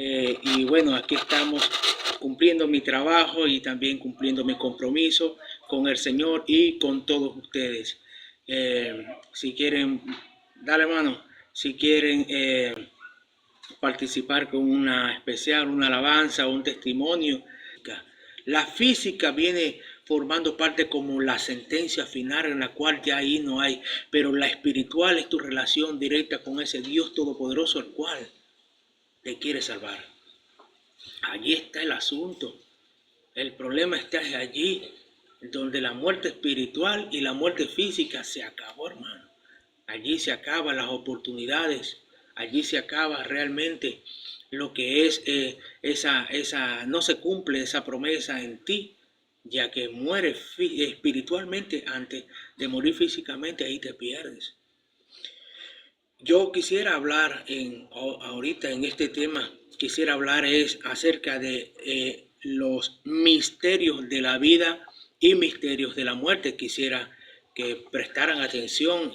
Y bueno, aquí estamos cumpliendo mi trabajo y también cumpliendo mi compromiso con el Señor y con todos ustedes. Si quieren, dale mano, si quieren participar con una especial, una alabanza, un testimonio. La física viene formando parte como la sentencia final en la cual ya ahí no hay, pero la espiritual es tu relación directa con ese Dios todopoderoso el cual te quiere salvar. Allí está el asunto. El problema está allí, donde la muerte espiritual y la muerte física se acabó, hermano. Allí se acaban las oportunidades. Allí se acaba realmente lo que es no se cumple esa promesa en ti, ya que mueres espiritualmente antes de morir físicamente, ahí te pierdes. Yo quisiera hablar ahorita en este tema, quisiera hablar es acerca de los misterios de la vida y misterios de la muerte. Quisiera que prestaran atención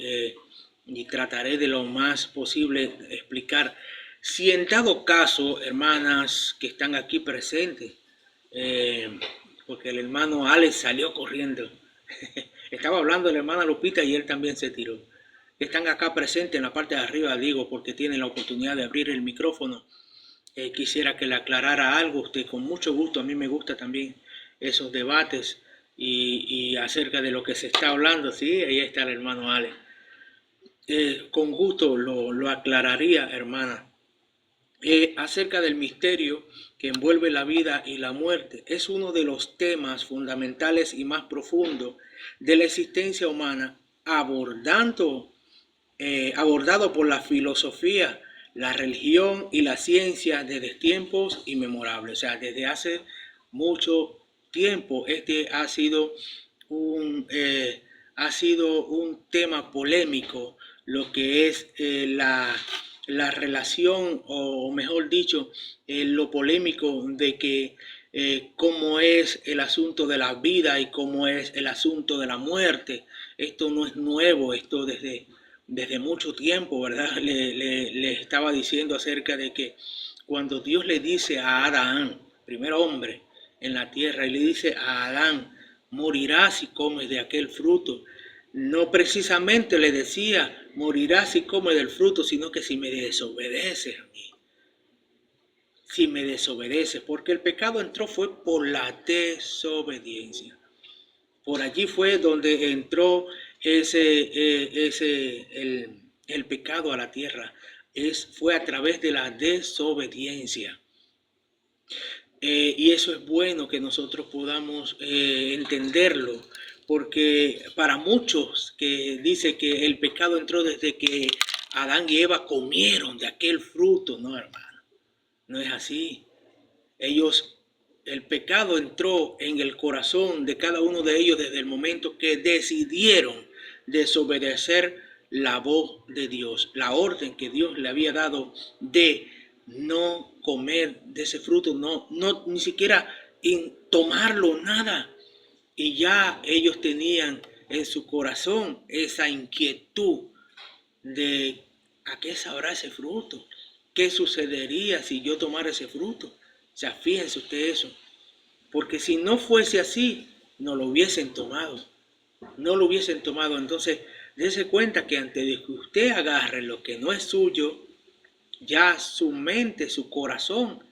y trataré de lo más posible explicar. Si en dado caso, hermanas que están aquí presentes, porque el hermano Alex salió corriendo, estaba hablando de la hermana Lupita y él también se tiró. Están acá presentes en la parte de arriba, digo, porque tienen la oportunidad de abrir el micrófono. Quisiera que le aclarara algo a usted con mucho gusto. A mí me gusta también esos debates y acerca de lo que se está hablando. Sí, ahí está el hermano Ale. Con gusto lo aclararía, hermana. Acerca del misterio que envuelve la vida y la muerte. Es uno de los temas fundamentales y más profundos de la existencia humana, abordado por la filosofía, la religión y la ciencia desde tiempos inmemorables. O sea, desde hace mucho tiempo este ha sido un tema polémico, lo que es la relación, o mejor dicho, lo polémico de que cómo es el asunto de la vida y cómo es el asunto de la muerte. Esto no es nuevo, esto desde mucho tiempo, ¿verdad? Le estaba diciendo acerca de que cuando Dios le dice a Adán, primer hombre en la tierra, y le dice a Adán, morirás si comes de aquel fruto, no precisamente le decía, morirás si comes del fruto, sino que si me desobedeces a mí. Si me desobedeces, porque el pecado entró fue por la desobediencia. Por allí fue donde entró el pecado a la tierra. Fue a través de la desobediencia. Y eso es bueno que nosotros podamos entenderlo, porque para muchos que dice que el pecado entró desde que Adán y Eva comieron de aquel fruto, no, hermano, no es así. El pecado entró en el corazón de cada uno de ellos desde el momento que decidieron desobedecer la voz de Dios, la orden que Dios le había dado de no comer de ese fruto, no ni siquiera tomarlo, nada. Y ya ellos tenían en su corazón esa inquietud de ¿a qué sabrá ese fruto? ¿Qué sucedería si yo tomara ese fruto? O sea, fíjense ustedes eso. Porque si no fuese así, no lo hubiesen tomado. No lo hubiesen tomado. Entonces, dése cuenta que antes de que usted agarre lo que no es suyo, ya su mente, su corazón,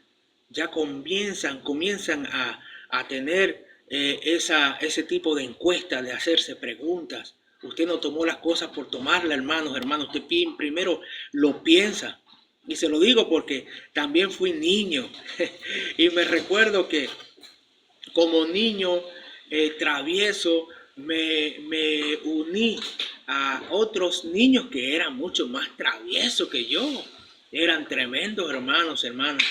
ya comienzan a tener ese tipo de encuestas, de hacerse preguntas. Usted no tomó las cosas por tomarlas, hermanos. Usted primero lo piensa. Y se lo digo porque también fui niño. Y me recuerdo que como niño travieso me uní a otros niños que eran mucho más traviesos que yo. Eran tremendos hermanas.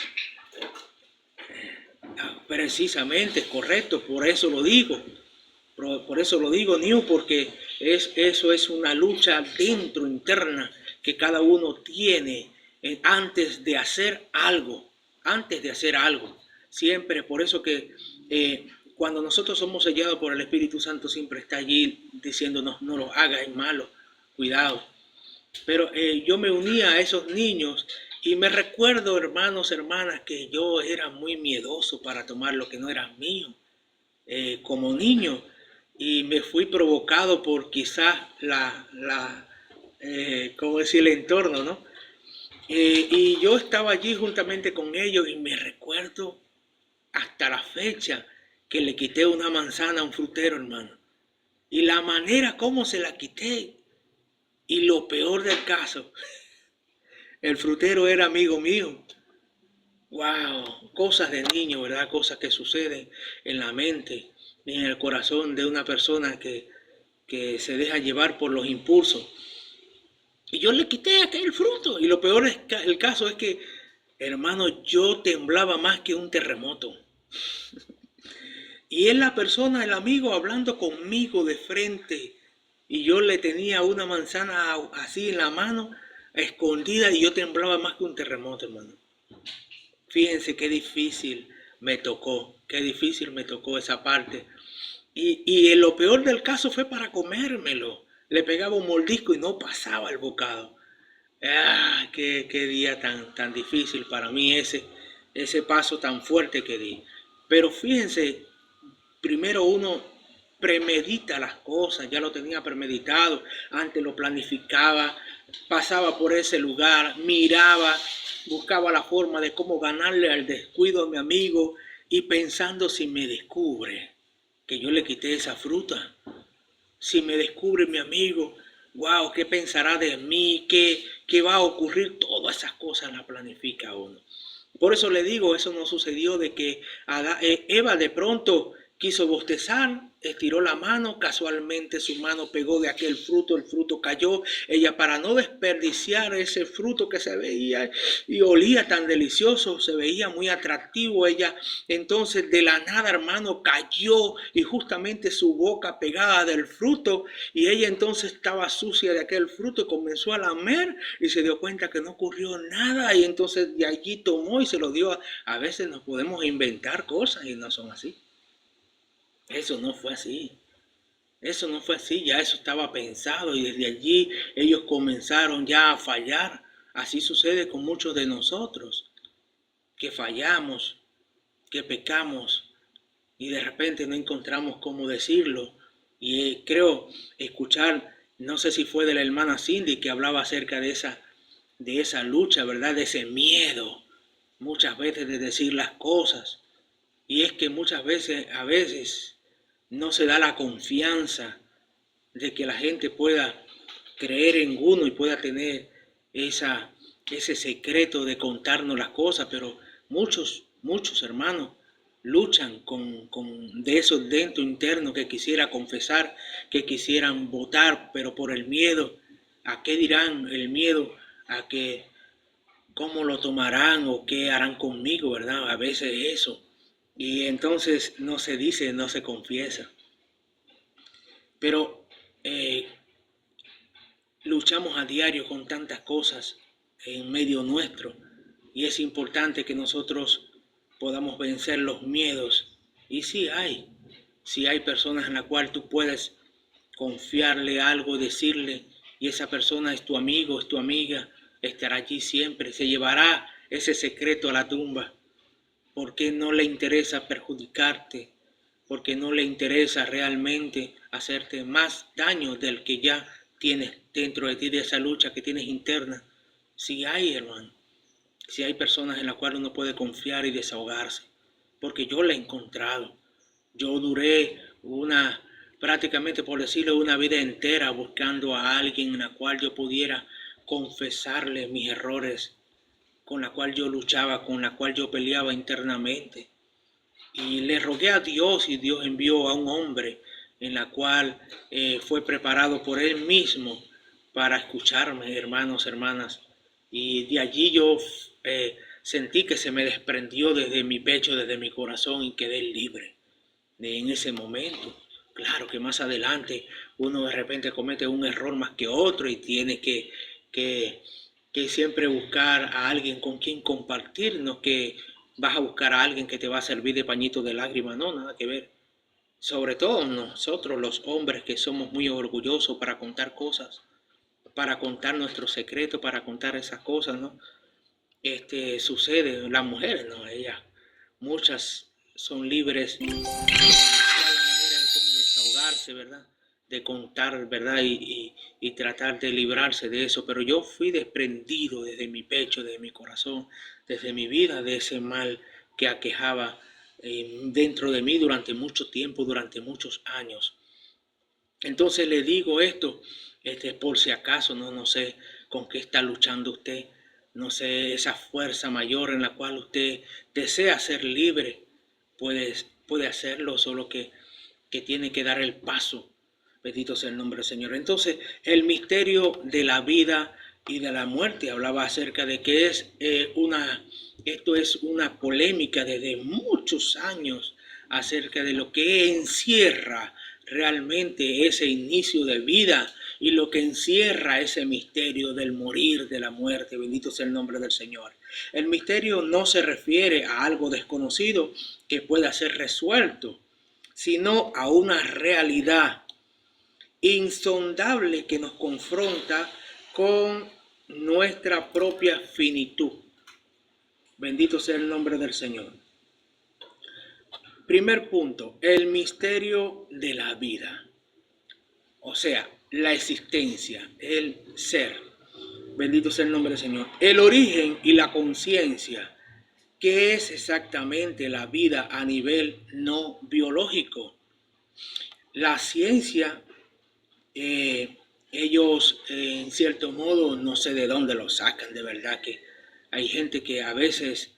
Precisamente, correcto, por eso lo digo. Por eso lo digo, New, porque eso es una lucha dentro, interna, que cada uno tiene antes de hacer algo. Antes de hacer algo. Siempre, por eso que cuando nosotros somos sellados por el Espíritu Santo, siempre está allí diciéndonos, no lo hagas, es malo, cuidado. Pero yo me unía a esos niños Y me recuerdo, hermanos, hermanas, que yo era muy miedoso para tomar lo que no era mío, como niño, y me fui provocado por quizás ¿cómo decir?, el entorno, ¿no? Y yo estaba allí juntamente con ellos y me recuerdo hasta la fecha que le quité una manzana a un frutero, hermano. Y la manera como se la quité. Y lo peor del caso, el frutero era amigo mío. Wow, cosas de niño, ¿verdad? Cosas que suceden en la mente y en el corazón de una persona que se deja llevar por los impulsos. Y yo le quité aquel fruto. Y lo peor es que el caso es que, hermano, yo temblaba más que un terremoto. Y es la persona, el amigo, hablando conmigo de frente. Y yo le tenía una manzana así en la mano, escondida, y yo temblaba más que un terremoto, hermano. Fíjense qué difícil me tocó esa parte. Y lo peor del caso fue para comérmelo. Le pegaba un mordisco y no pasaba el bocado. Ah, qué día tan difícil para mí ese paso tan fuerte que di. Pero fíjense, primero uno premedita las cosas, ya lo tenía premeditado, antes lo planificaba, pasaba por ese lugar, miraba, buscaba la forma de cómo ganarle al descuido a mi amigo y pensando si me descubre que yo le quité esa fruta, si me descubre mi amigo, wow, ¿qué pensará de mí? ¿Qué va a ocurrir? Todas esas cosas las planifica uno. Por eso le digo, eso no sucedió de que Eva de pronto quiso bostezar, estiró la mano, casualmente su mano pegó de aquel fruto, el fruto cayó. Ella, para no desperdiciar ese fruto que se veía y olía tan delicioso, se veía muy atractivo, ella entonces de la nada, hermano, cayó y justamente su boca pegada del fruto, y ella entonces estaba sucia de aquel fruto, comenzó a lamer y se dio cuenta que no ocurrió nada, y entonces de allí tomó y se lo dio. A veces nos podemos inventar cosas y no son así. Eso no fue así. Eso no fue así, ya eso estaba pensado, y desde allí ellos comenzaron ya a fallar. Así sucede con muchos de nosotros, que fallamos, que pecamos y de repente no encontramos cómo decirlo. Y creo escuchar, no sé si fue de la hermana Cindy, que hablaba acerca de esa lucha, ¿verdad? De ese miedo, muchas veces, de decir las cosas. Y es que muchas veces, a veces, no se da la confianza de que la gente pueda creer en uno y pueda tener ese secreto de contarnos las cosas, pero muchos hermanos luchan de esos dentro interno que quisiera confesar, que quisieran votar, pero por el miedo. ¿A qué dirán? El miedo a que cómo lo tomarán o qué harán conmigo, ¿verdad? A veces eso. Y entonces no se dice, no se confiesa. Pero eh, luchamos a diario con tantas cosas en medio nuestro, y es importante que nosotros podamos vencer los miedos. Y si hay personas en las cuales tú puedes confiarle algo, decirle, y esa persona es tu amigo, es tu amiga, estará allí siempre, se llevará ese secreto a la tumba, porque no le interesa perjudicarte, porque no le interesa realmente hacerte más daño del que ya tienes dentro de ti, de esa lucha que tienes interna. Si hay, hermano, si hay personas en las cuales uno puede confiar y desahogarse, porque yo la he encontrado. Yo duré prácticamente por decirlo, una vida entera buscando a alguien en la cual yo pudiera confesarle mis errores, con la cual yo luchaba, con la cual yo peleaba internamente. Y le rogué a Dios, y Dios envió a un hombre en la cual fue preparado por él mismo para escucharme, hermanos, hermanas. Y de allí yo sentí que se me desprendió desde mi pecho, desde mi corazón, y quedé libre en ese momento. Claro que más adelante uno de repente comete un error más que otro y tiene que, que siempre buscar a alguien con quien compartir, no que vas a buscar a alguien que te va a servir de pañito de lágrimas, no, nada que ver. Sobre todo nosotros los hombres, que somos muy orgullosos para contar cosas, para contar nuestros secretos, para contar esas cosas, ¿no? sucede. Las mujeres, no, ellas, muchas son libres de la manera de cómo desahogarse, ¿verdad? De contar, ¿verdad? Y tratar de librarse de eso. Pero yo fui desprendido desde mi pecho, desde mi corazón, desde mi vida, de ese mal que aquejaba dentro de mí durante mucho tiempo, durante muchos años. Entonces le digo esto, por si acaso, no sé con qué está luchando usted, no sé esa fuerza mayor en la cual usted desea ser libre, puede hacerlo, solo que tiene que dar el paso. Bendito sea el nombre del Señor. Entonces, el misterio de la vida y de la muerte hablaba acerca de que esto es una polémica desde muchos años acerca de lo que encierra realmente ese inicio de vida y lo que encierra ese misterio del morir, de la muerte. Bendito sea el nombre del Señor. El misterio no se refiere a algo desconocido que pueda ser resuelto, sino a una realidad insondable que nos confronta con nuestra propia finitud. Bendito sea el nombre del Señor. Primer punto, el misterio de la vida. O sea, la existencia, el ser. Bendito sea el nombre del Señor. El origen y la conciencia. ¿Qué es exactamente la vida a nivel no biológico? La ciencia, ellos en cierto modo, no sé de dónde lo sacan, de verdad que hay gente que a veces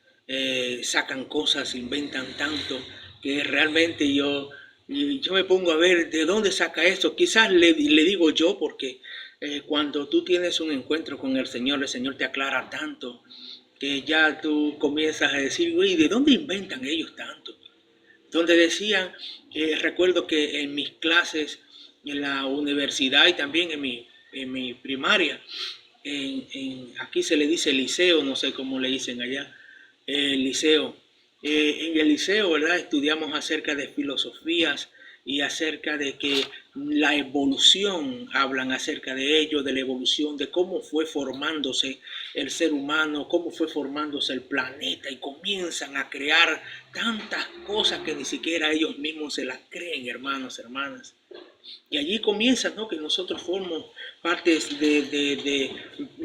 sacan cosas, inventan tanto, que realmente yo me pongo a ver de dónde saca esto. Quizás le digo yo, porque cuando tú tienes un encuentro con el Señor te aclara tanto, que ya tú comienzas a decir, uy, ¿de dónde inventan ellos tanto? Donde decían, recuerdo que en mis clases en la universidad y también en mi primaria, aquí se le dice liceo, no sé cómo le dicen allá, liceo. En el liceo, ¿verdad? Estudiamos acerca de filosofías y acerca de que la evolución, hablan acerca de ello, de la evolución, de cómo fue formándose el ser humano, cómo fue formándose el planeta, y comienzan a crear tantas cosas que ni siquiera ellos mismos se las creen, hermanos, hermanas. Y allí comienza, ¿no? Que nosotros formamos partes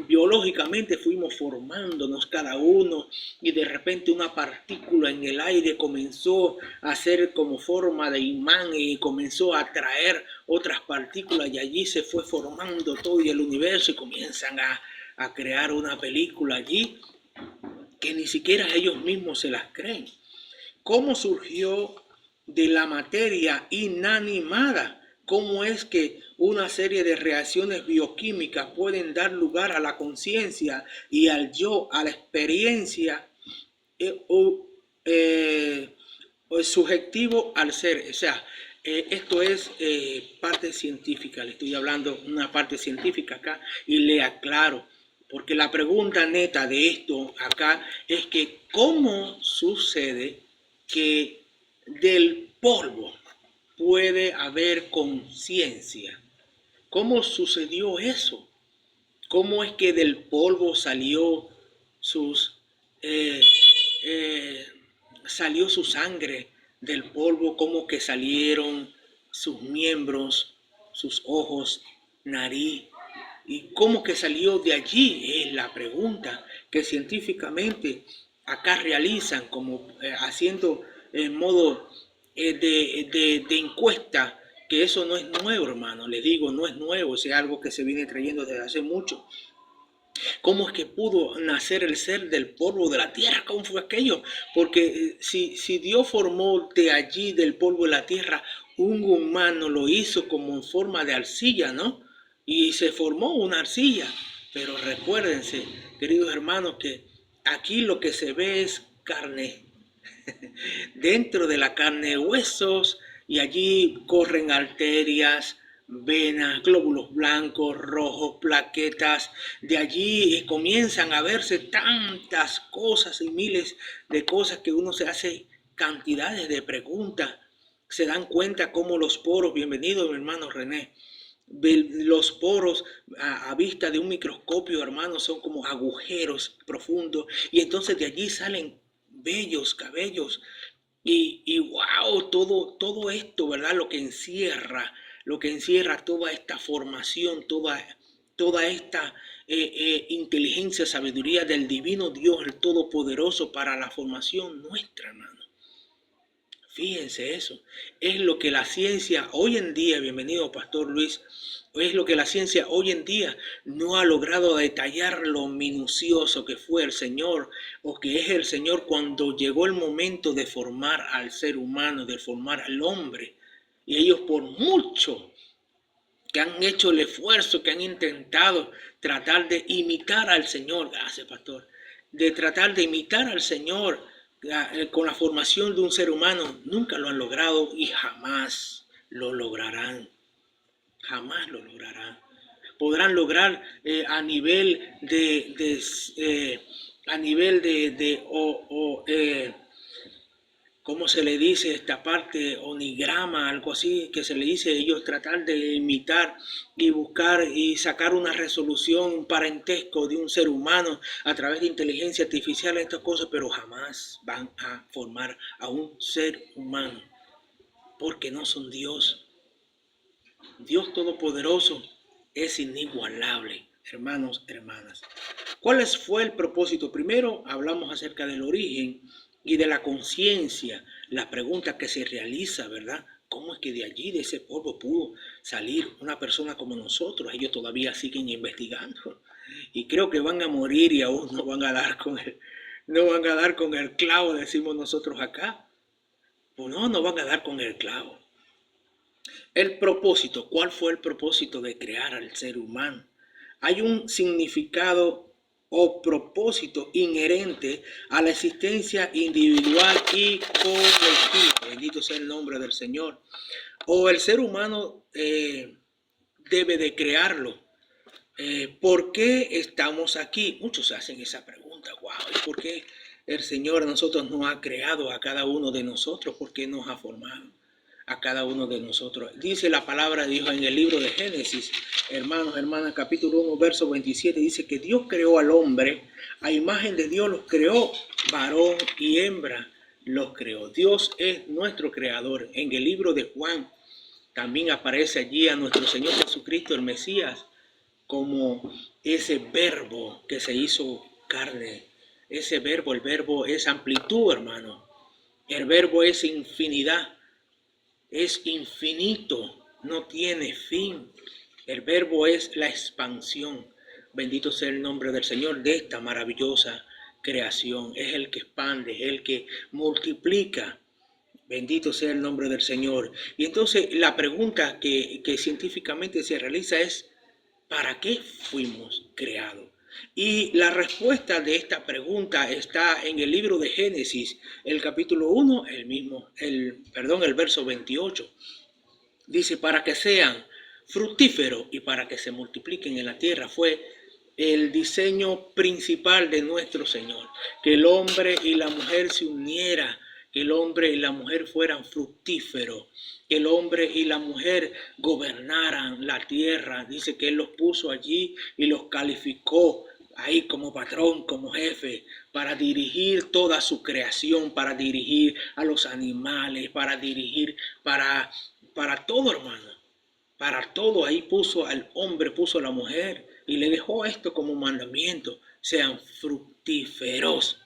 biológicamente fuimos formándonos cada uno, y de repente una partícula en el aire comenzó a ser como forma de imán y comenzó a atraer otras partículas, y allí se fue formando todo y el universo, y comienzan a crear una película allí que ni siquiera ellos mismos se las creen. ¿Cómo surgió de la materia inanimada? ¿Cómo es que una serie de reacciones bioquímicas pueden dar lugar a la conciencia y al yo, a la experiencia subjetivo al ser? O sea, esto es parte científica, le estoy hablando una parte científica acá y le aclaro, porque la pregunta neta de esto acá es que ¿cómo sucede que del polvo puede haber conciencia? ¿Cómo sucedió eso? ¿Cómo es que del polvo sus eh, eh, salió su sangre del polvo? ¿Cómo que salieron sus miembros, sus ojos, nariz? ¿Y cómo que salió de allí? Es la pregunta que científicamente acá realizan, como haciendo en modo de encuesta, que eso no es nuevo, hermano. Les digo, no es nuevo, es algo que se viene trayendo desde hace mucho. ¿Cómo es que pudo nacer el ser del polvo de la tierra? ¿Cómo fue aquello? Porque si Dios formó de allí, del polvo de la tierra, un humano, lo hizo como en forma de arcilla, ¿no? Y se formó una arcilla. Pero recuérdense, queridos hermanos, que aquí lo que se ve es carne. Dentro de la carne, huesos, y allí corren arterias, venas, glóbulos blancos, rojos, plaquetas. De allí comienzan a verse tantas cosas y miles de cosas que uno se hace cantidades de preguntas. Se dan cuenta cómo los poros, bienvenido mi hermano René, Los poros a vista de un microscopio, hermanos, son como agujeros profundos. Y entonces de allí salen vellos, cabellos. Y wow, todo esto, ¿verdad? Lo que encierra toda esta formación, toda esta inteligencia, sabiduría del divino Dios, el Todopoderoso, para la formación nuestra, hermano. Fíjense eso. Es lo que la ciencia hoy en día, bienvenido Pastor Luis, es lo que la ciencia hoy en día no ha logrado detallar lo minucioso que fue el Señor o que es el Señor cuando llegó el momento de formar al ser humano, de formar al hombre. Y ellos por mucho que han hecho el esfuerzo, que han intentado tratar de imitar al Señor, gracias Pastor, de tratar de imitar al Señor con la formación de un ser humano, nunca lo han logrado y jamás lo lograrán. Jamás lo lograrán. Podrán lograr a nivel a nivel ¿cómo se le dice esta parte? Onigrama, algo así, que se le dice ellos tratar de imitar y buscar y sacar una resolución, un parentesco de un ser humano a través de inteligencia artificial, estas cosas, pero jamás van a formar a un ser humano, porque no son Dios. Dios Todopoderoso es inigualable, hermanos, hermanas. ¿Cuál fue el propósito? Primero hablamos acerca del origen y de la conciencia, la pregunta que se realiza, ¿verdad? ¿Cómo es que de allí, de ese polvo, pudo salir una persona como nosotros? Ellos todavía siguen investigando y creo que van a morir y aún no van a dar con el clavo, decimos nosotros acá. Pues no van a dar con el clavo. El propósito, ¿cuál fue el propósito de crear al ser humano? Hay un significado o propósito inherente a la existencia individual y colectiva. Bendito sea el nombre del Señor. O el ser humano debe de crearlo. ¿Por qué estamos aquí? Muchos hacen esa pregunta. Wow, ¿y por qué el Señor a nosotros nos ha creado a cada uno de nosotros? ¿Por qué nos ha formado a cada uno de nosotros? Dice la palabra de Dios en el libro de Génesis, hermanos, hermanas, capítulo 1, verso 27, dice que Dios creó al hombre, a imagen de Dios los creó, varón y hembra los creó. Dios es nuestro creador. En el libro de Juan también aparece allí a nuestro Señor Jesucristo, el Mesías, como ese verbo que se hizo carne. Ese verbo, el verbo es amplitud, hermano. El verbo es infinidad. Es infinito, no tiene fin. El verbo es la expansión. Bendito sea el nombre del Señor de esta maravillosa creación. Es el que expande, es el que multiplica. Bendito sea el nombre del Señor. Y entonces la pregunta que científicamente se realiza es, ¿para qué fuimos creados? Y la respuesta de esta pregunta está en el libro de Génesis, el capítulo 1, el verso 28. Dice, para que sean fructíferos y para que se multipliquen en la tierra. Fue el diseño principal de nuestro Señor, que el hombre y la mujer se unieran, que el hombre y la mujer fueran fructíferos, que el hombre y la mujer gobernaran la tierra. Dice que Él los puso allí y los calificó ahí como patrón, como jefe, para dirigir toda su creación, para dirigir a los animales, para dirigir para todo, hermano. Para todo ahí puso al hombre, puso a la mujer y le dejó esto como mandamiento. Sean fructíferos.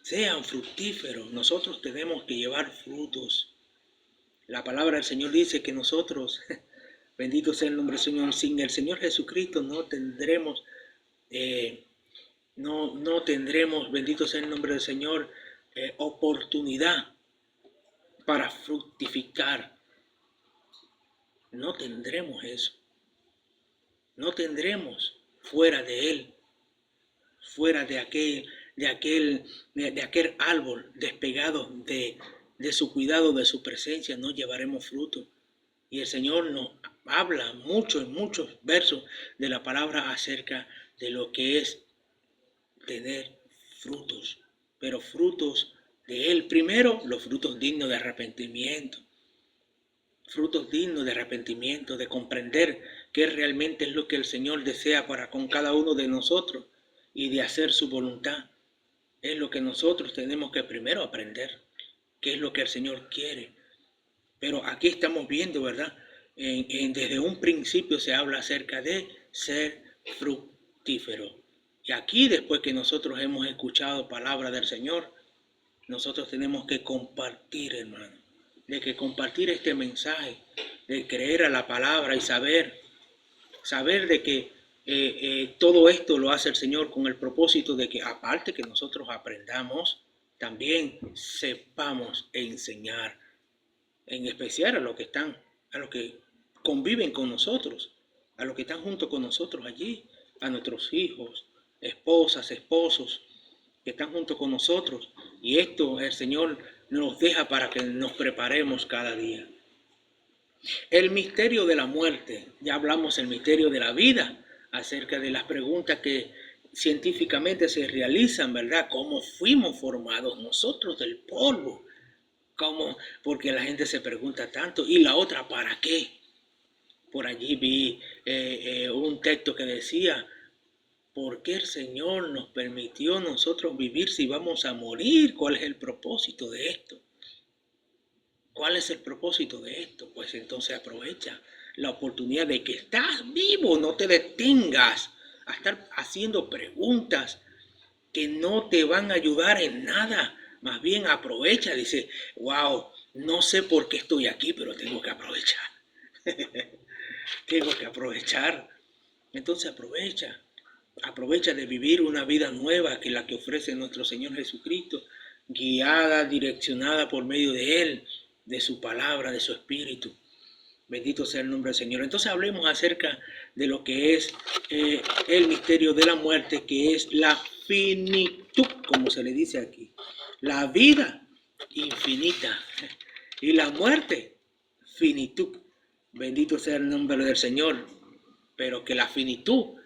Sean fructíferos. Nosotros tenemos que llevar frutos. La palabra del Señor dice que nosotros, bendito sea el nombre del Señor, sin el Señor Jesucristo no tendremos, no tendremos, bendito sea el nombre del Señor, oportunidad para fructificar. No tendremos eso. No tendremos fuera de Él, fuera de aquel árbol despegado de su cuidado, de su presencia, no llevaremos fruto. Y el Señor nos habla en muchos versos de la palabra acerca de lo que es tener frutos, pero frutos de Él. Primero, los frutos dignos de arrepentimiento. frutos dignos de arrepentimiento, de comprender qué realmente es lo que el Señor desea para con cada uno de nosotros y de hacer su voluntad. Es lo que nosotros tenemos que primero aprender, qué es lo que el Señor quiere. Pero aquí estamos viendo, ¿verdad? Desde un principio se habla acerca de ser fructífero. Y aquí, después que nosotros hemos escuchado palabra del Señor, nosotros tenemos que compartir, hermano, de que compartir este mensaje, de creer a la palabra y saber de que todo esto lo hace el Señor con el propósito de que, aparte que nosotros aprendamos, también sepamos enseñar, en especial a los que están, a los que conviven con nosotros, a los que están junto con nosotros allí, a nuestros hijos, esposas, esposos, que están junto con nosotros. Y esto el Señor nos deja para que nos preparemos cada día. El misterio de la muerte, ya hablamos del misterio de la vida, acerca de las preguntas que científicamente se realizan, ¿verdad? ¿Cómo fuimos formados nosotros del polvo? ¿Cómo? Porque la gente se pregunta tanto. Y la otra, ¿para qué? Por allí vi un texto que decía, ¿por qué el Señor nos permitió nosotros vivir si vamos a morir? ¿Cuál es el propósito de esto? ¿Cuál es el propósito de esto? Pues entonces aprovecha la oportunidad de que estás vivo, no te detengas a estar haciendo preguntas que no te van a ayudar en nada. Más bien aprovecha, dice, wow, no sé por qué estoy aquí, pero tengo que aprovechar. Tengo que aprovechar. Entonces aprovecha de vivir una vida nueva que la que ofrece nuestro Señor Jesucristo, guiada, direccionada por medio de Él, de su palabra, de su espíritu. Bendito sea el nombre del Señor. Entonces hablemos acerca de lo que es el misterio de la muerte, que es la finitud, como se le dice aquí. La vida infinita y la muerte, finitud. Bendito sea el nombre del Señor. Pero que la finitud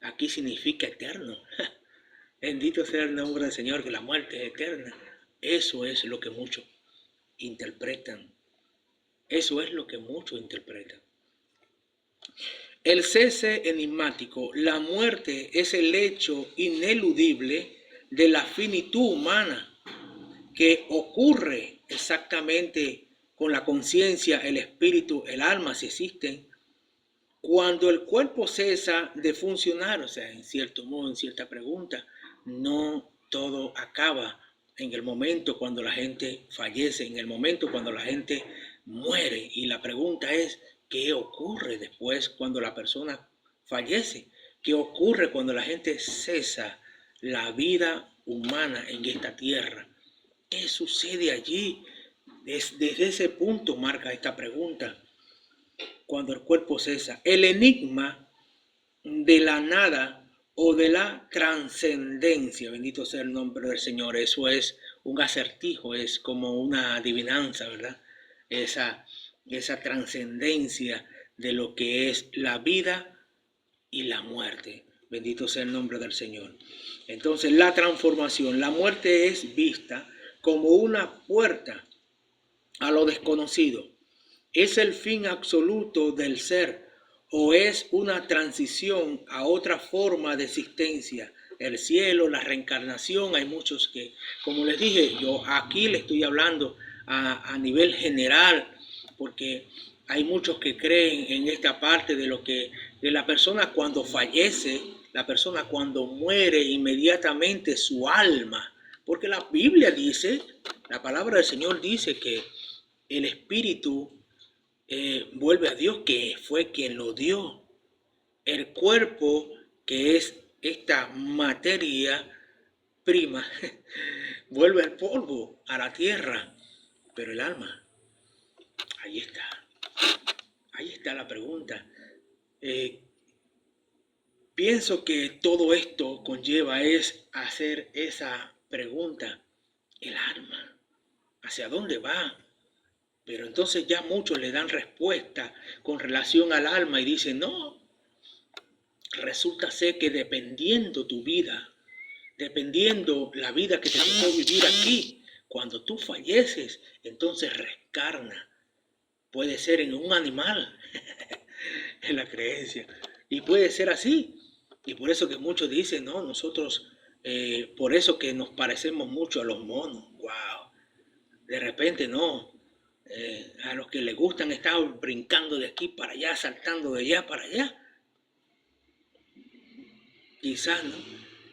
aquí significa eterno. Bendito sea el nombre del Señor, que la muerte es eterna. Eso es lo que muchos interpretan. Eso es lo que muchos interpretan. El cese enigmático, la muerte es el hecho ineludible de la finitud humana que ocurre exactamente con la conciencia, el espíritu, el alma, si existen, cuando el cuerpo cesa de funcionar. O sea, en cierto modo, en cierta pregunta, no todo acaba en el momento cuando la gente fallece, en el momento cuando la gente muere. Y la pregunta es, ¿qué ocurre después cuando la persona fallece? ¿Qué ocurre cuando la gente cesa la vida humana en esta tierra? ¿Qué sucede allí? Desde ese punto marca esta pregunta. Cuando el cuerpo cesa, el enigma de la nada o de la trascendencia, bendito sea el nombre del Señor. Eso es un acertijo, es como una adivinanza, ¿verdad? Esa trascendencia de lo que es la vida y la muerte. Bendito sea el nombre del Señor. Entonces, la transformación, la muerte es vista como una puerta a lo desconocido. ¿Es el fin absoluto del ser o es una transición a otra forma de existencia? El cielo, la reencarnación, hay muchos que, como les dije, yo aquí le estoy hablando a nivel general, porque hay muchos que creen en esta parte de lo que de la persona cuando fallece, la persona cuando muere, inmediatamente su alma, porque la Biblia dice, la palabra del Señor dice que el espíritu vuelve a Dios, que fue quien lo dio. El cuerpo, que es esta materia prima, vuelve al polvo, a la tierra. Pero el alma, ahí está. Ahí está la pregunta. Pienso que todo esto conlleva es hacer esa pregunta. El alma, ¿hacia dónde va? Pero entonces ya muchos le dan respuesta con relación al alma y dicen, no, resulta ser que dependiendo tu vida, dependiendo la vida que te tocó vivir aquí, cuando tú falleces, entonces reencarna. puede ser en un animal, en la creencia. Y puede ser así. Y por eso que muchos dicen, no, nosotros, por eso que nos parecemos mucho a los monos. Wow. De repente no. A los que les gustan estar brincando de aquí para allá, saltando de allá para allá. Quizás, ¿no?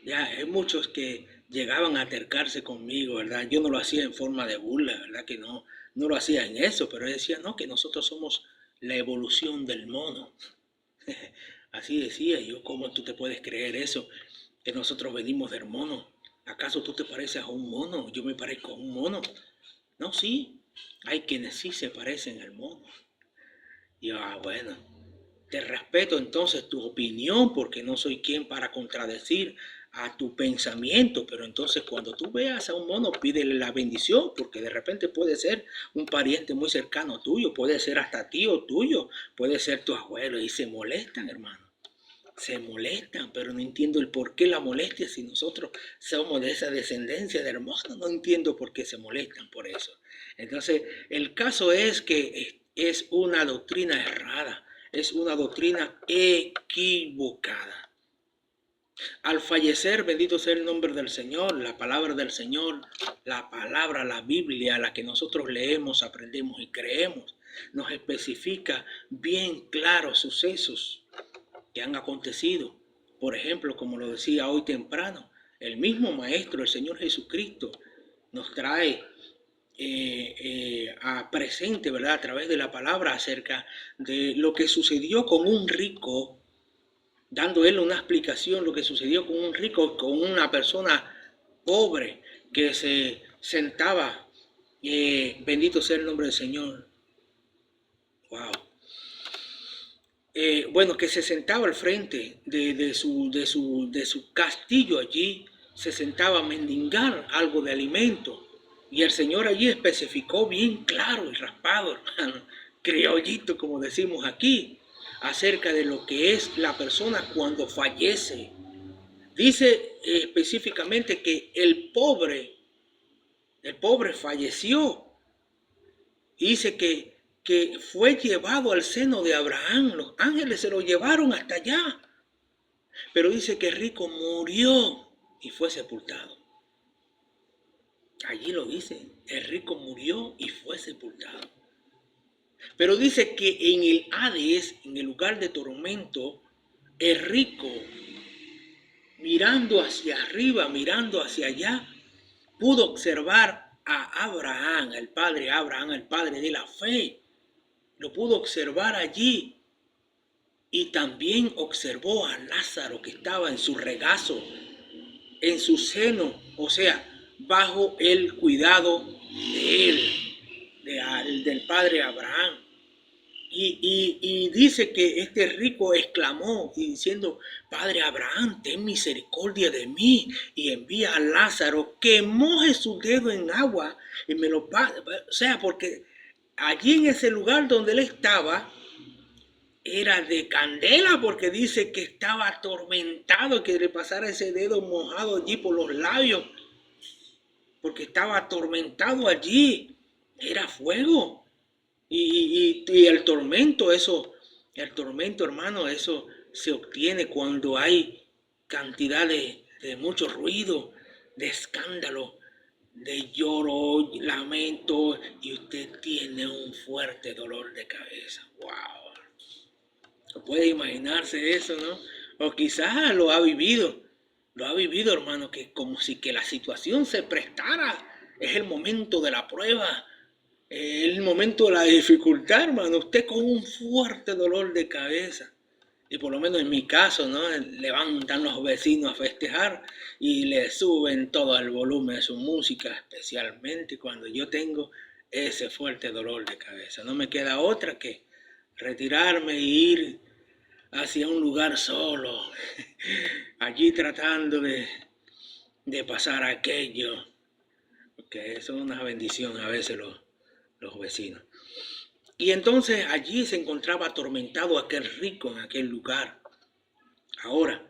Ya hay muchos que llegaban a acercarse conmigo, ¿verdad? Yo no lo hacía en forma de burla, ¿verdad? Que no, no lo hacía en eso, pero decía, no, que nosotros somos la evolución del mono. Así decía yo, ¿cómo tú te puedes creer eso? Que nosotros venimos del mono. ¿Acaso tú te pareces a un mono? Yo me parezco a un mono. No, sí, hay quienes sí se parecen al mono. Y bueno, te respeto entonces tu opinión porque no soy quien para contradecir a tu pensamiento, pero entonces cuando tú veas a un mono pídele la bendición porque de repente puede ser un pariente muy cercano tuyo, puede ser hasta tío tuyo, puede ser tu abuelo y se molestan, hermano. Se molestan, pero no entiendo el por qué la molestia si nosotros somos de esa descendencia de hermanos. No entiendo por qué se molestan por eso. Entonces, el caso es que es una doctrina errada, es una doctrina equivocada. Al fallecer, bendito sea el nombre del Señor, la palabra del Señor, la palabra, la Biblia, la que nosotros leemos, aprendemos y creemos, nos especifica bien claros sucesos que han acontecido. Por ejemplo, como lo decía hoy temprano, el mismo Maestro, el Señor Jesucristo, nos trae a presente, ¿verdad? A través de la palabra acerca de lo que sucedió con un rico, dando él una explicación, lo que sucedió con un rico, con una persona pobre que se sentaba, bendito sea el nombre del Señor. Wow. Bueno, que se sentaba al frente de su castillo allí, se sentaba a mendigar algo de alimento. Y el Señor allí especificó bien claro y raspado, hermano, criollito como decimos aquí, acerca de lo que es la persona cuando fallece. Dice específicamente que el pobre falleció. Dice que fue llevado al seno de Abraham. Los ángeles se lo llevaron hasta allá. Pero dice que el rico murió y fue sepultado. Allí lo dice, el rico murió y fue sepultado. Pero dice que en el Hades, en el lugar de tormento, el rico, mirando hacia arriba, mirando hacia allá, pudo observar a Abraham, el padre de la fe. Lo pudo observar allí. Y también observó a Lázaro que estaba en su regazo, en su seno, o sea, bajo el cuidado de él, del padre Abraham. Y dice que este rico exclamó y diciendo, Padre Abraham, ten misericordia de mí y envía a Lázaro que moje su dedo en agua y me lo pase. O sea, porque allí en ese lugar donde él estaba, era de candela porque dice que estaba atormentado, que le pasara ese dedo mojado allí por los labios, porque estaba atormentado allí, era fuego. Y el tormento, hermano, eso se obtiene cuando hay cantidad de mucho ruido, de escándalo, de lloro, lamento, y usted tiene un fuerte dolor de cabeza. ¡Wow! Puede imaginarse eso, ¿no? O quizás lo ha vivido, hermano, que como si que la situación se prestara, es el momento de la prueba, es el momento de la dificultad, hermano, usted con un fuerte dolor de cabeza. Y por lo menos en mi caso, ¿no? Levantan los vecinos a festejar y le suben todo el volumen de su música, especialmente cuando yo tengo ese fuerte dolor de cabeza. No me queda otra que retirarme e ir hacia un lugar solo, allí tratando de pasar aquello, porque eso es una bendición a veces los vecinos. Y entonces allí se encontraba atormentado aquel rico en aquel lugar. Ahora,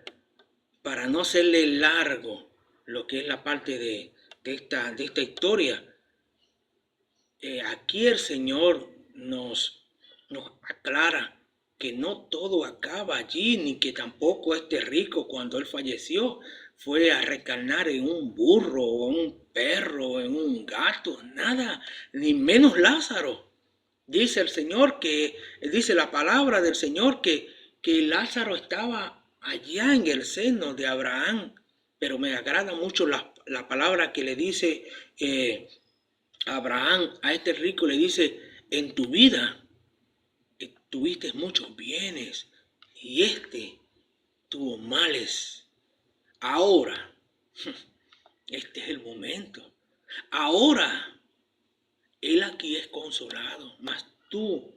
para no hacerle largo lo que es la parte de esta historia, aquí el Señor nos nos aclara que no todo acaba allí, ni que tampoco este rico cuando él falleció fue a reencarnar en un burro o en un perro o en un gato, nada, ni menos Lázaro. Dice el Señor dice la palabra del Señor que Lázaro estaba allá en el seno de Abraham, pero me agrada mucho la palabra que le dice Abraham a este rico, le dice, en tu vida tuviste muchos bienes y este tuvo males. Ahora, este es el momento. Ahora, él aquí es consolado, mas tú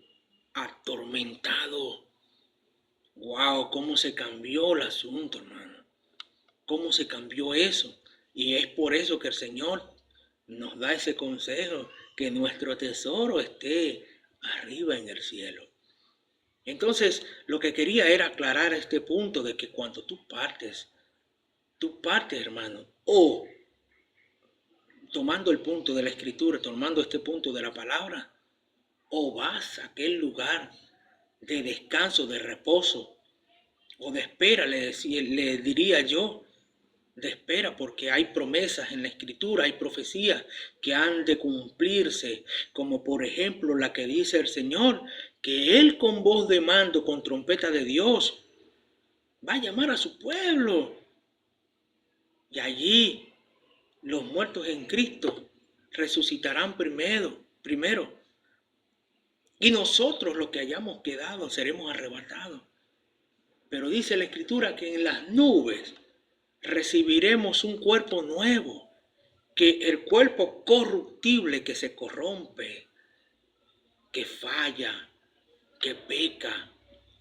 atormentado. Wow, cómo se cambió el asunto, hermano. Cómo se cambió eso. Y es por eso que el Señor nos da ese consejo, que nuestro tesoro esté arriba en el cielo. Entonces, lo que quería era aclarar este punto de que cuando tú partes, hermano, o tomando el punto de la escritura, tomando este punto de la palabra, o vas a aquel lugar de descanso, de reposo, o de espera, le diría yo, de espera, porque hay promesas en la escritura, hay profecías que han de cumplirse, como por ejemplo la que dice el Señor, que Él con voz de mando, con trompeta de Dios, va a llamar a su pueblo. Y allí los muertos en Cristo resucitarán primero. Y nosotros los que hayamos quedado seremos arrebatados. Pero dice la Escritura que en las nubes recibiremos un cuerpo nuevo, que el cuerpo corruptible que se corrompe, que falla, que peca,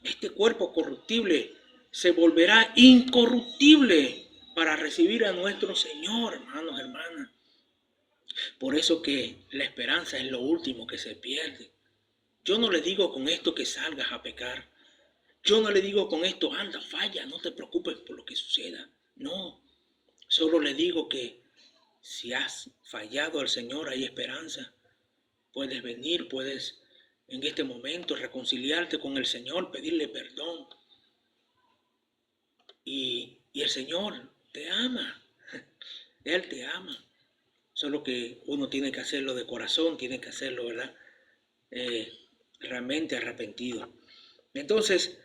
este cuerpo corruptible se volverá incorruptible para recibir a nuestro Señor, hermanos, hermanas. Por eso que la esperanza es lo último que se pierde. Yo no le digo con esto que salgas a pecar. Yo no le digo con esto, anda, falla, no te preocupes por lo que suceda. No, solo le digo que si has fallado al Señor hay esperanza. Puedes venir, puedes en este momento reconciliarte con el Señor, pedirle perdón. Y el Señor te ama. Él te ama. Solo que uno tiene que hacerlo de corazón, tiene que hacerlo, ¿verdad? Realmente arrepentido. Entonces,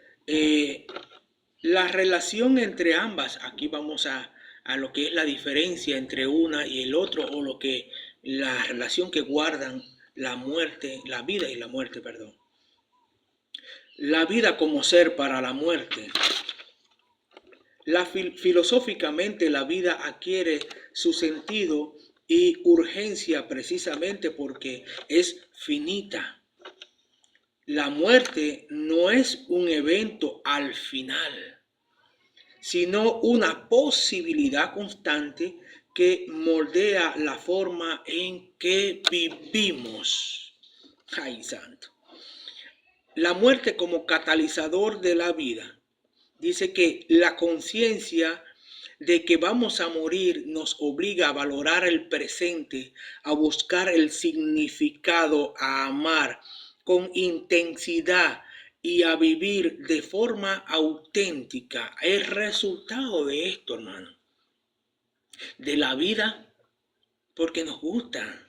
la relación entre ambas, aquí vamos a lo que es la diferencia entre una y el otro, o la relación que guardan la muerte, la vida y la muerte, perdón. La vida como ser para la muerte. Filosóficamente la vida adquiere su sentido y urgencia precisamente porque es finita. La muerte no es un evento al final, sino una posibilidad constante que moldea la forma en que vivimos. ¡Ay, santo! La muerte como catalizador de la vida. Dice que la conciencia de que vamos a morir nos obliga a valorar el presente, a buscar el significado, a amar con intensidad y a vivir de forma auténtica. Es resultado de esto, hermano, de la vida, porque nos gusta.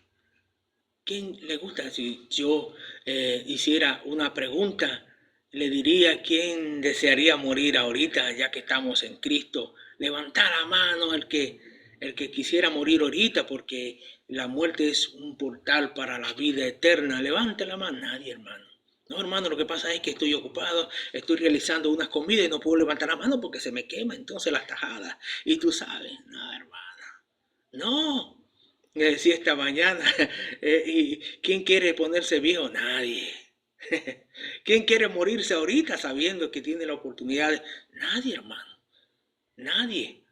¿Quién le gusta? Si yo hiciera una pregunta, le diría quién desearía morir ahorita, ya que estamos en Cristo. Levantar la mano el que quisiera morir ahorita, porque la muerte es un portal para la vida eterna. Levante la mano. Nadie, hermano. No, hermano, lo que pasa es que estoy ocupado, estoy realizando unas comidas y no puedo levantar la mano porque se me quema entonces las tajadas. Y tú sabes, no, hermana, no. Me decía esta mañana, ¿y quién quiere ponerse viejo? Nadie. ¿Quién quiere morirse ahorita sabiendo que tiene la oportunidad? Nadie, hermano. Nadie.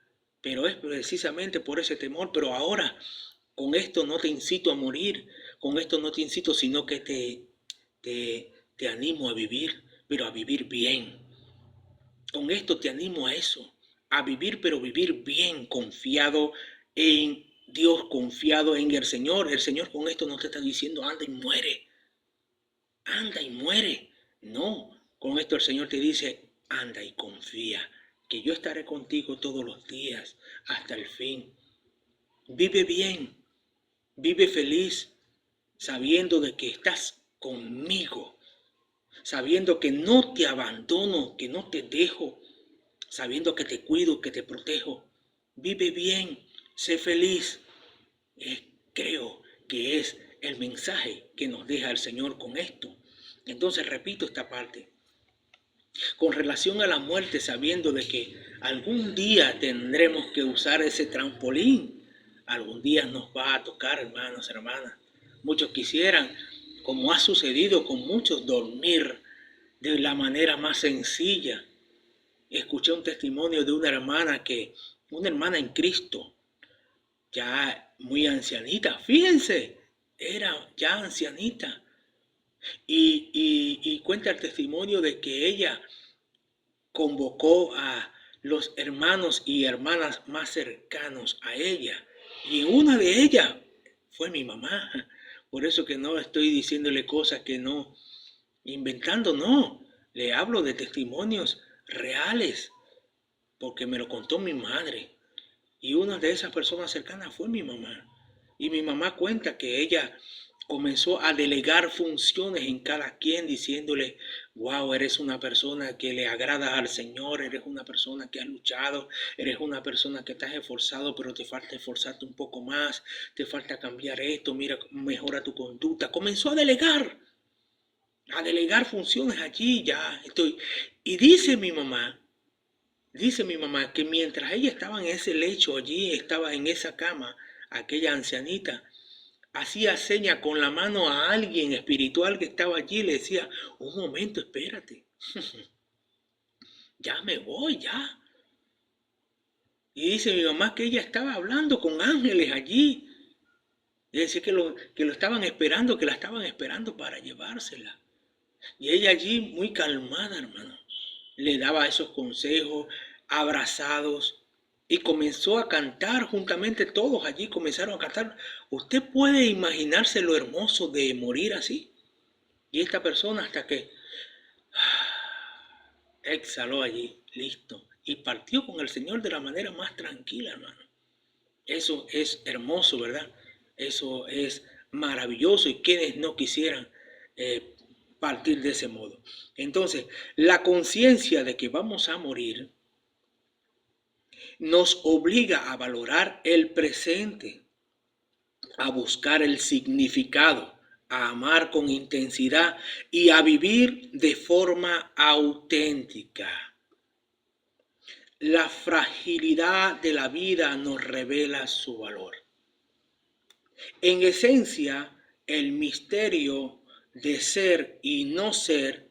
Pero es precisamente por ese temor. Pero ahora, con esto no te incito a morir. Con esto no te incito, sino que te animo a vivir, pero a vivir bien. Con esto te animo a eso. A vivir, pero vivir bien, confiado en Dios, confiado en el Señor. El Señor con esto no te está diciendo anda y muere. Anda y muere. No, con esto el Señor te dice, anda y confía, que yo estaré contigo todos los días hasta el fin. Vive bien, vive feliz, sabiendo de que estás conmigo, sabiendo que no te abandono, que no te dejo, sabiendo que te cuido, que te protejo. Vive bien, sé feliz. Creo que es el mensaje que nos deja el Señor con esto. Entonces repito esta parte. Con relación a la muerte, sabiendo de que algún día tendremos que usar ese trampolín. Algún día nos va a tocar, hermanos, hermanas. Muchos quisieran, como ha sucedido con muchos, dormir de la manera más sencilla. Escuché un testimonio de una hermana en Cristo, ya muy ancianita, fíjense, era ya ancianita. Y cuenta el testimonio de que ella convocó a los hermanos y hermanas más cercanos a ella. Y una de ellas fue mi mamá. Por eso que no estoy diciéndole cosas que no, inventando, no. Le hablo de testimonios reales, porque me lo contó mi madre. Y una de esas personas cercanas fue mi mamá. Y mi mamá cuenta que ella comenzó a delegar funciones en cada quien, diciéndole, wow, eres una persona que le agrada al Señor, eres una persona que ha luchado, eres una persona que te has esforzado, pero te falta esforzarte un poco más, te falta cambiar esto, mira, mejora tu conducta. Comenzó a delegar funciones allí, ya estoy. Y dice mi mamá que mientras ella estaba en ese lecho allí, estaba en esa cama, aquella ancianita, hacía seña con la mano a alguien espiritual que estaba allí y le decía, un momento, espérate, ya me voy, ya. Y dice mi mamá que ella estaba hablando con ángeles allí. Y decía que lo estaban esperando, que la estaban esperando para llevársela. Y ella allí muy calmada, hermano, le daba esos consejos, abrazados, y comenzó a cantar juntamente todos allí, comenzaron a cantar. ¿Usted puede imaginarse lo hermoso de morir así? Y esta persona hasta que exhaló allí, listo, y partió con el Señor de la manera más tranquila, hermano. Eso es hermoso, ¿verdad? Eso es maravilloso y quienes no quisieran eh, partir de ese modo. Entonces, la conciencia de que vamos a morir nos obliga a valorar el presente, a buscar el significado, a amar con intensidad y a vivir de forma auténtica. La fragilidad de la vida nos revela su valor. En esencia, el misterio de ser y no ser,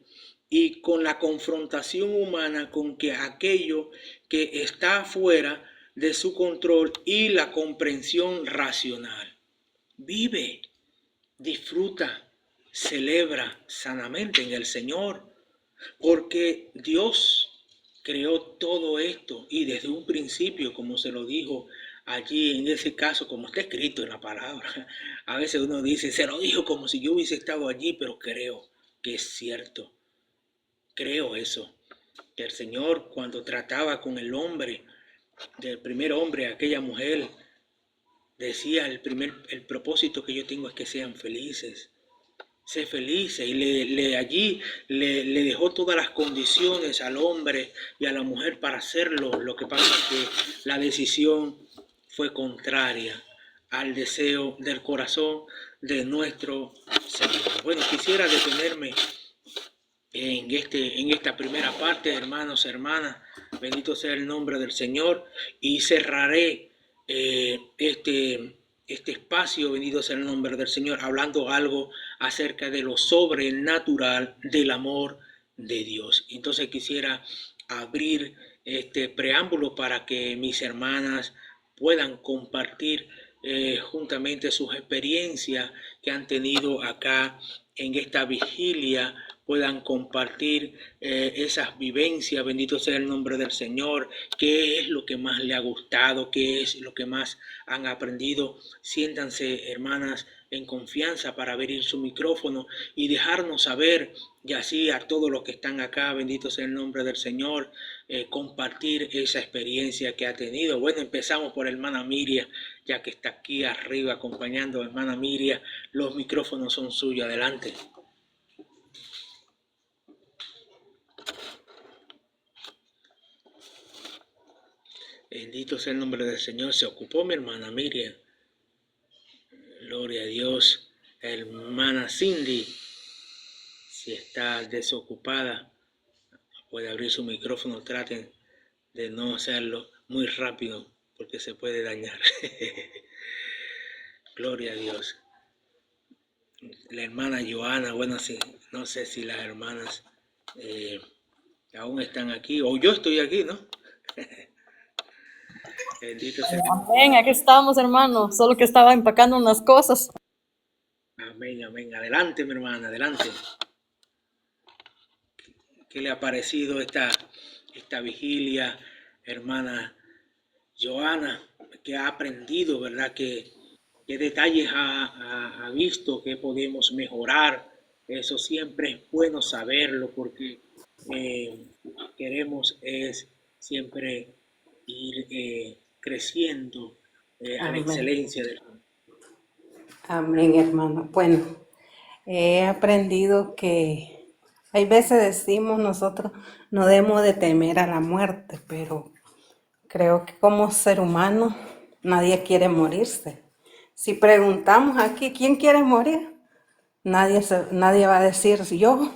y con la confrontación humana con que aquello que está fuera de su control y la comprensión racional. Vive, disfruta, celebra sanamente en el Señor, porque Dios creó todo esto y desde un principio, como se lo dijo allí en ese caso, como está escrito en la palabra. A veces uno dice, se lo dijo como si yo hubiese estado allí, pero creo que es cierto. Creo eso, que el Señor cuando trataba con el hombre, del primer hombre, aquella mujer, decía el propósito que yo tengo es que sean felices. Sé felices y allí le dejó todas las condiciones al hombre y a la mujer para hacerlo. Lo que pasa es que la decisión fue contraria al deseo del corazón de nuestro Señor. Bueno, quisiera detenerme en esta primera parte, hermanos, hermanas. Bendito sea el nombre del Señor y cerraré este espacio, bendito sea el nombre del Señor, hablando algo acerca de lo sobrenatural del amor de Dios. Entonces quisiera abrir este preámbulo para que mis hermanas puedan compartir juntamente sus experiencias que han tenido acá en esta vigilia puedan compartir esas vivencias, bendito sea el nombre del Señor, qué es lo que más le ha gustado, qué es lo que más han aprendido. Siéntanse, hermanas, en confianza para abrir su micrófono y dejarnos saber, y así a todos los que están acá, bendito sea el nombre del Señor, compartir esa experiencia que ha tenido. Bueno, empezamos por hermana Miriam, ya que está aquí arriba acompañando a hermana Miriam. Los micrófonos son suyos, adelante. Bendito sea el nombre del Señor. Se ocupó mi hermana Miriam. Gloria a Dios. Hermana Cindy, si está desocupada, puede abrir su micrófono. Traten de no hacerlo muy rápido porque se puede dañar. Gloria a Dios. La hermana Joana, bueno, sí, no sé si las hermanas aún están aquí, o yo estoy aquí, ¿no? Bendito sea. Amén, aquí estamos, hermano, solo que estaba empacando unas cosas. Amén, amén. Adelante, mi hermana, adelante. ¿Qué le ha parecido esta vigilia, hermana Joana? ¿Qué ha aprendido, verdad? ¿Qué detalles ha visto que podemos mejorar? Eso siempre es bueno saberlo porque queremos es siempre ir creciendo a la Amén. excelencia del... Amén, hermano. Bueno, he aprendido que hay veces decimos nosotros no debemos de temer a la muerte, pero creo que como ser humano nadie quiere morirse. Si preguntamos aquí, ¿quién quiere morir? Nadie va a decir yo,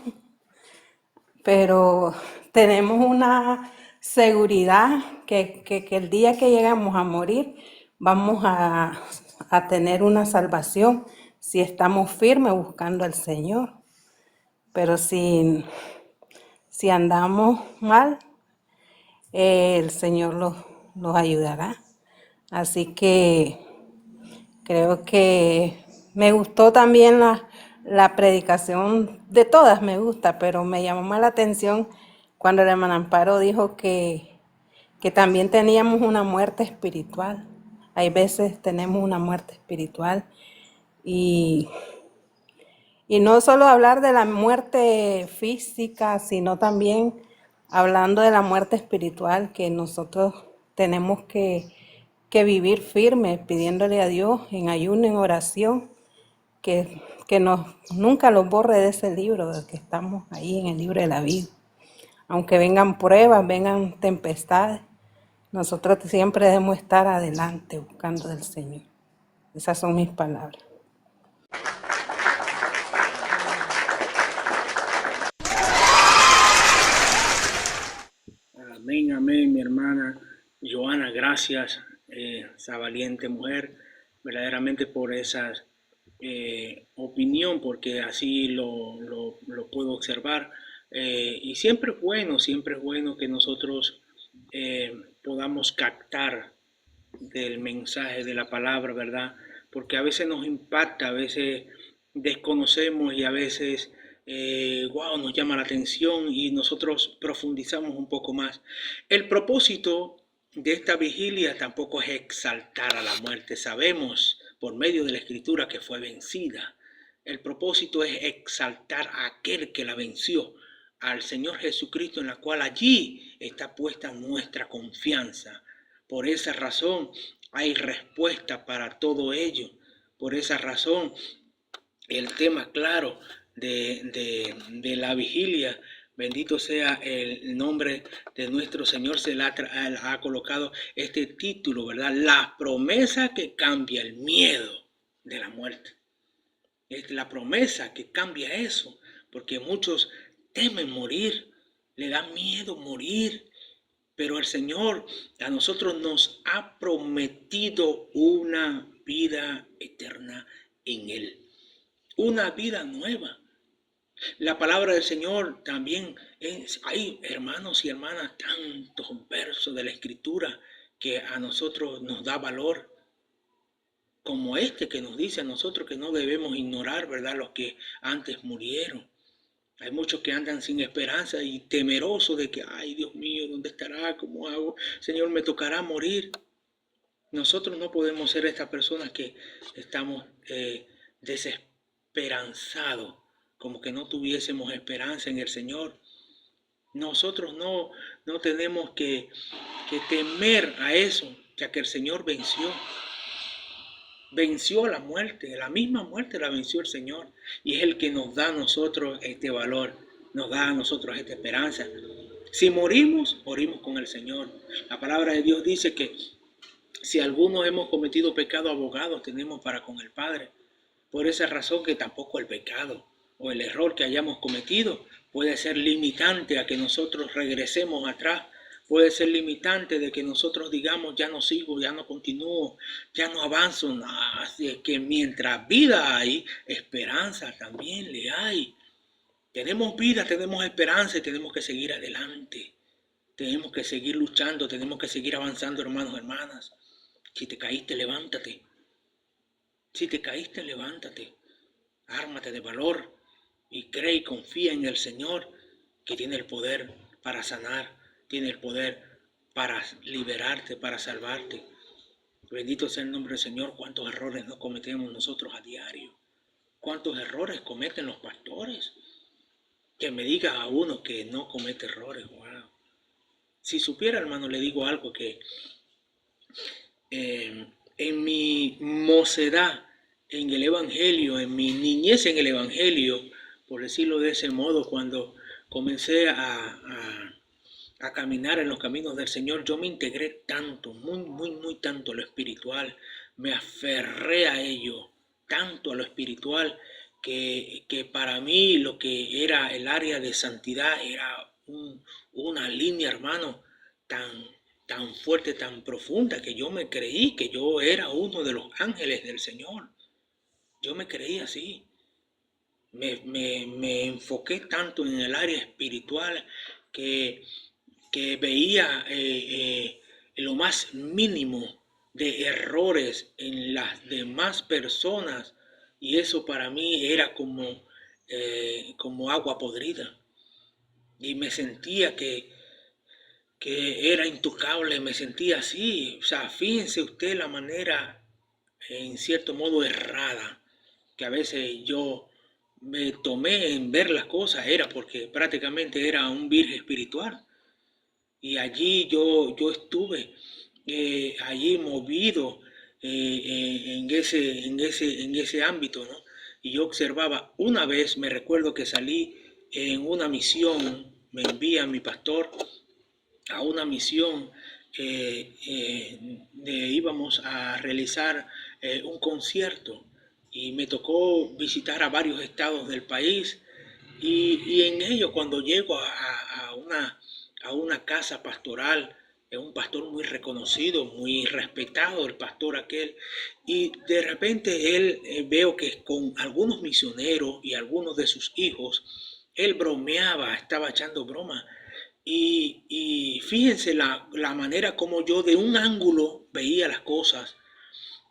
pero tenemos una seguridad que el día que llegamos a morir vamos a tener una salvación si estamos firmes buscando al Señor. Pero si andamos mal, el Señor los ayudará. Así que creo que me gustó también la predicación, de todas me gusta, pero me llamó más la atención cuando el hermano Amparo dijo que también teníamos una muerte espiritual. Hay veces tenemos una muerte espiritual y no solo hablar de la muerte física, sino también hablando de la muerte espiritual, que nosotros tenemos que vivir firme, pidiéndole a Dios en ayuno, en oración, que nunca los borre de ese libro, de que estamos ahí en el libro de la vida. Aunque vengan pruebas, vengan tempestades, nosotros siempre debemos estar adelante buscando del Señor. Esas son mis palabras. Amén, amén, mi hermana Joana, gracias, esa valiente mujer, verdaderamente por esa opinión, porque así lo puedo observar. Y siempre es bueno que nosotros podamos captar del mensaje de la palabra, ¿verdad? Porque a veces nos impacta, a veces desconocemos y a veces, wow, nos llama la atención y nosotros profundizamos un poco más. El propósito de esta vigilia tampoco es exaltar a la muerte. Sabemos por medio de la escritura que fue vencida. El propósito es exaltar a aquel que la venció, al Señor Jesucristo, en la cual allí está puesta nuestra confianza. Por esa razón hay respuesta para todo ello. Por esa razón el tema claro de la vigilia, bendito sea el nombre de nuestro Señor, se le ha colocado este título, ¿verdad? La promesa que cambia el miedo de la muerte. Es la promesa que cambia eso, porque muchos temen morir, le da miedo morir. Pero el Señor a nosotros nos ha prometido una vida eterna en Él, una vida nueva. La palabra del Señor también hay, hermanos y hermanas, tantos versos de la Escritura que a nosotros nos da valor. como este que nos dice a nosotros que no debemos ignorar, ¿verdad?, los que antes murieron. Hay muchos que andan sin esperanza y temerosos de que, ay, Dios mío, ¿dónde estará? ¿Cómo hago? Señor, me tocará morir. Nosotros no podemos ser estas personas que estamos desesperanzados, como que no tuviésemos esperanza en el Señor. Nosotros no tenemos que temer a eso, ya que el Señor venció la muerte, la misma muerte la venció el Señor, y es el que nos da a nosotros este valor, nos da a nosotros esta esperanza. Si morimos, morimos con el Señor. La palabra de Dios dice que si algunos hemos cometido pecado, abogados tenemos para con el Padre. Por esa razón que tampoco el pecado o el error que hayamos cometido puede ser limitante a que nosotros regresemos atrás. Puede ser limitante de que nosotros digamos, ya no sigo, ya no continúo, ya no avanzo. Así es que mientras vida hay, esperanza también le hay. Tenemos vida, tenemos esperanza y tenemos que seguir adelante. Tenemos que seguir luchando, tenemos que seguir avanzando, hermanos, hermanas. Si te caíste, levántate. Si te caíste, levántate. Ármate de valor y cree y confía en el Señor, que tiene el poder para sanar, tiene el poder para liberarte, para salvarte. Bendito sea el nombre del Señor. Cuántos errores no cometemos nosotros a diario. Cuántos errores cometen los pastores. Que me diga a uno que no comete errores. Wow. Si supiera, hermano, le digo algo que en mi mocedad en el Evangelio, en mi niñez en el Evangelio, por decirlo de ese modo, cuando comencé a caminar en los caminos del Señor, yo me integré tanto, muy tanto a lo espiritual, me aferré a ello, tanto a lo espiritual, que para mí lo que era el área de santidad era una línea, hermano, tan fuerte, tan profunda, que yo me creí que yo era uno de los ángeles del Señor. Yo me creí así. Me enfoqué tanto en el área espiritual que veía lo más mínimo de errores en las demás personas, y eso para mí era como agua podrida, y me sentía que era intocable, me sentía así. O sea, fíjense usted la manera, en cierto modo, errada, que a veces yo me tomé en ver las cosas, era porque prácticamente era un virgen espiritual. Y allí yo estuve allí movido en ese ámbito, ¿no? Y yo observaba, una vez me recuerdo que salí en una misión, me envía mi pastor a una misión, íbamos a realizar un concierto, y me tocó visitar a varios estados del país, y en ello, cuando llego a una casa pastoral, es un pastor muy reconocido, muy respetado, el pastor aquel, y de repente él, veo que con algunos misioneros y algunos de sus hijos, él bromeaba, estaba echando broma. Y fíjense la manera como yo de un ángulo veía las cosas.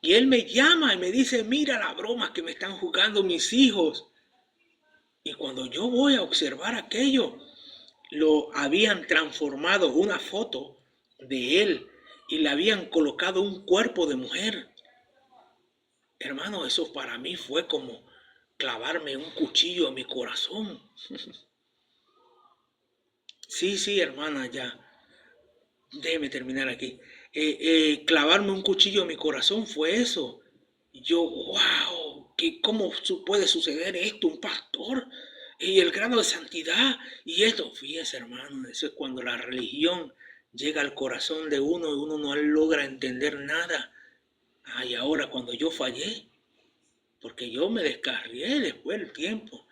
Y él me llama y me dice, mira las bromas que me están jugando mis hijos. Y cuando yo voy a observar aquello, lo habían transformado una foto de él y le habían colocado un cuerpo de mujer. Hermano, eso para mí fue como clavarme un cuchillo a mi corazón. Sí, hermana, ya. Déjeme terminar aquí. Clavarme un cuchillo en mi corazón fue eso. Yo, wow, ¿cómo puede suceder esto? Un pastor y el grado de santidad y esto. Fíjese, hermano, eso es cuando la religión llega al corazón de uno y uno no logra entender nada. Y ahora cuando yo fallé, porque yo me descarrié después del tiempo,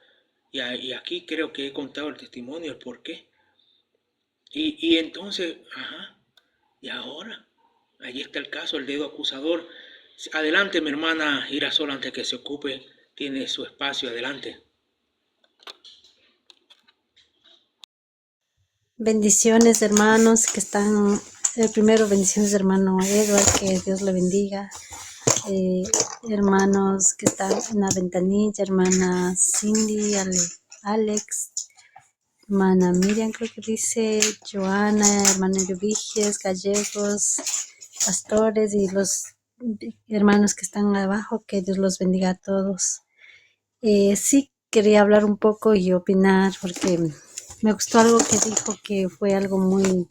y aquí creo que he contado el testimonio, el por qué. Y entonces, y ahora, allí está el caso, el dedo acusador. Adelante, mi hermana Girasol, antes que se ocupe, tiene su espacio, adelante. Bendiciones, hermanos que están. Primero, bendiciones, hermano Edward, que Dios le bendiga. hermanos que están en la ventanilla, hermana Cindy, Alex, hermana Miriam, creo que dice, Joana, hermana Eduviges, Gallegos, pastores y los hermanos que están abajo, que Dios los bendiga a todos. Sí quería hablar un poco y opinar porque me gustó algo que dijo, que fue algo muy,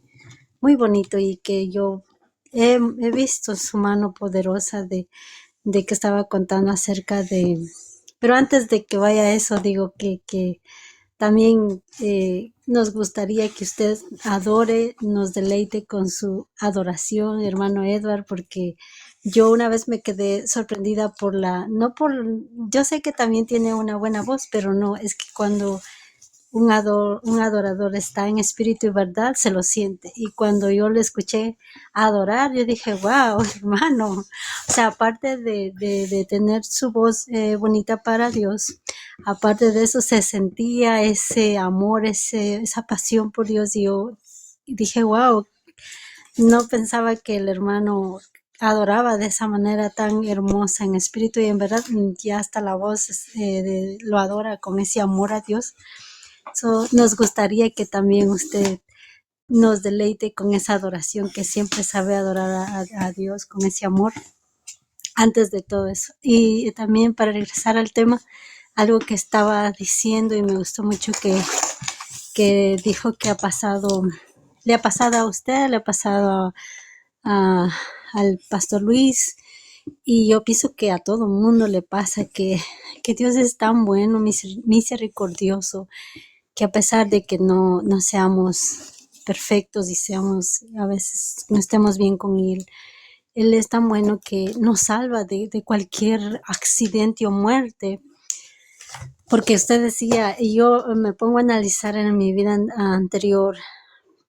muy bonito y que yo he visto su mano poderosa de que estaba contando acerca de... Pero antes de que vaya a eso, digo que también nos gustaría que usted adore, nos deleite con su adoración, hermano Edward, porque yo una vez me quedé sorprendida por yo sé que también tiene una buena voz, pero no, es que cuando un adorador está en espíritu y verdad, se lo siente. Y cuando yo le escuché adorar, yo dije, wow, hermano. O sea, aparte de tener su voz bonita para Dios, aparte de eso se sentía ese amor, esa pasión por Dios. Y yo dije, wow, no pensaba que el hermano adoraba de esa manera tan hermosa en espíritu y en verdad ya hasta la voz lo adora con ese amor a Dios. Nos gustaría que también usted nos deleite con esa adoración, que siempre sabe adorar a Dios con ese amor antes de todo eso. Y también para regresar al tema, algo que estaba diciendo y me gustó mucho que dijo que le ha pasado a usted, le ha pasado al pastor Luis, y yo pienso que a todo mundo le pasa que Dios es tan bueno, misericordioso, que a pesar de que no seamos perfectos y a veces no estemos bien con Él es tan bueno que nos salva de cualquier accidente o muerte. Porque usted decía, y yo me pongo a analizar en mi vida anterior,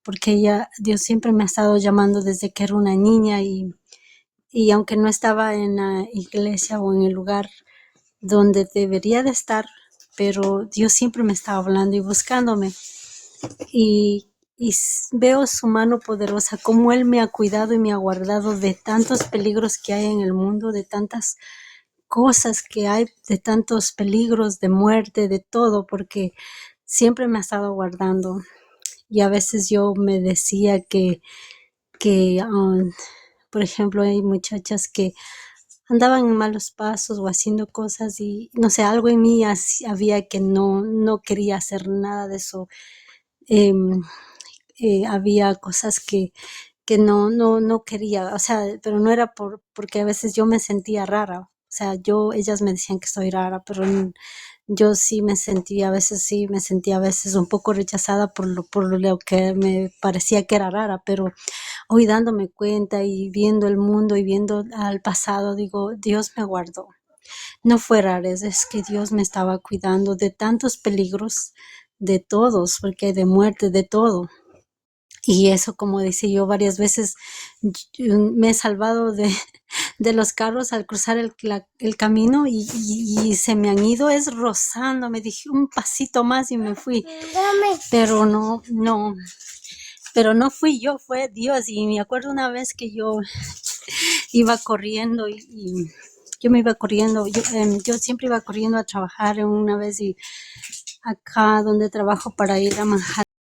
porque Dios siempre me ha estado llamando desde que era una niña y aunque no estaba en la iglesia o en el lugar donde debería de estar, pero Dios siempre me estaba hablando y buscándome. Y veo su mano poderosa, cómo Él me ha cuidado y me ha guardado de tantos peligros que hay en el mundo, de tantas cosas que hay, de tantos peligros de muerte, de todo, porque siempre me ha estado guardando. Y a veces yo me decía que por ejemplo, hay muchachas que andaban en malos pasos o haciendo cosas y no sé, algo en mí había que no quería hacer nada de eso. Había cosas que no quería, o sea, pero no era porque a veces yo me sentía rara, o sea, ellas me decían que soy rara, pero yo sí me sentía a veces un poco rechazada por lo que me parecía que era rara, pero hoy dándome cuenta y viendo el mundo y viendo al pasado, digo, Dios me guardó. No fue rarez, es que Dios me estaba cuidando de tantos peligros, de todos, porque de muerte, de todo. Y eso, como decía yo varias veces, me he salvado de los carros al cruzar el camino y se me han ido rozando. Me dije un pasito más y me fui. Pero pero no fui yo, fue Dios. Y me acuerdo una vez que yo iba corriendo y yo me iba corriendo, yo siempre iba corriendo a trabajar una vez y acá donde trabajo para ir a Manhattan.